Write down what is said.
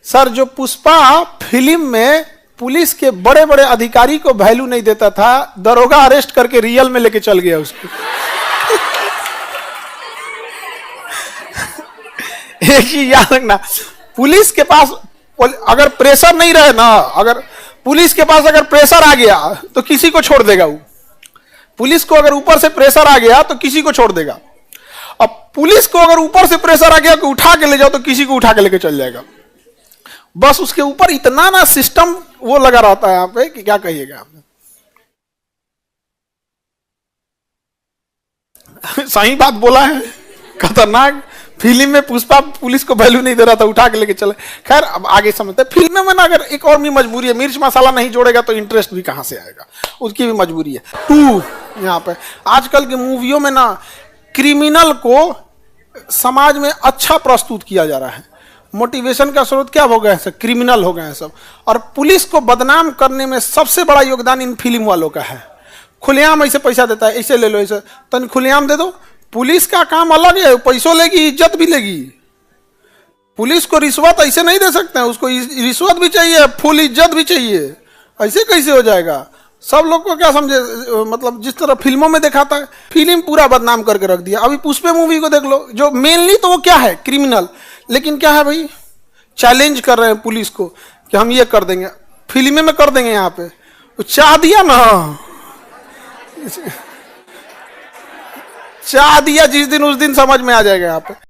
Sir जो Pushpa film में police के बड़े बड़े अधिकारी को वैल्यू नहीं देता था, दरोगा अरेस्ट करके रियल में लेके चल गया उसको। एक चीज याद रखना, पुलिस के पास अगर प्रेशर नहीं रहे ना, अगर पुलिस के पास अगर प्रेशर आ गया तो किसी को छोड़ देगा वो। पुलिस को अगर ऊपर से प्रेशर आ गया तो किसी को छोड़ देगा। अब पुलिस को अगर ऊपर से प्रेशर आ गया कि उठा के ले जाओ तो किसी को उठा के लेके चल जाएगा। बस उसके ऊपर इतना ना सिस्टम वो लगा रहता है यहाँ पे कि क्या कहिएगा आपने। सही बात बोला है, खतरनाक। फिल्म में पुष्पा पुलिस को वैल्यू नहीं दे रहा था, उठा के लेके चले। खैर अब आगे समझते हैं। फिल्म में ना अगर एक और भी मजबूरी है, मिर्च मसाला नहीं जोड़ेगा तो इंटरेस्ट भी कहां से आएगा, उसकी भी मजबूरी है। टू यहाँ पे आजकल की मूवियों में ना क्रिमिनल को समाज में अच्छा प्रस्तुत किया जा रहा है। मोटिवेशन का स्रोत क्या हो गया है सब, क्रिमिनल हो गए हैं सब। और पुलिस को बदनाम करने में सबसे बड़ा योगदान इन फिल्म वालों का है। खुलेआम ऐसे पैसा देता है, ऐसे ले लो, ऐसे तन खुलेआम दे दो। पुलिस का काम अलग है, पैसों लेगी, इज्जत भी लेगी। पुलिस को रिश्वत ऐसे नहीं दे सकते हैं, उसको रिश्वत भी चाहिए, फुल इज्जत भी चाहिए। ऐसे कैसे हो जाएगा? सब लोग को क्या समझे, मतलब जिस तरह फिल्मों में दिखाता है, फिल्म पूरा बदनाम करके रख दिया। अभी पुष्पा मूवी को देख लो, जो मेनली तो वो क्या है, क्रिमिनल, लेकिन क्या है भाई, चैलेंज कर रहे हैं पुलिस को कि हम ये कर देंगे, फिल्म में कर देंगे। यहाँ पे तो चाह दिया ना, चाह दिया जिस दिन उस दिन समझ में आ जाएगा यहाँ पे।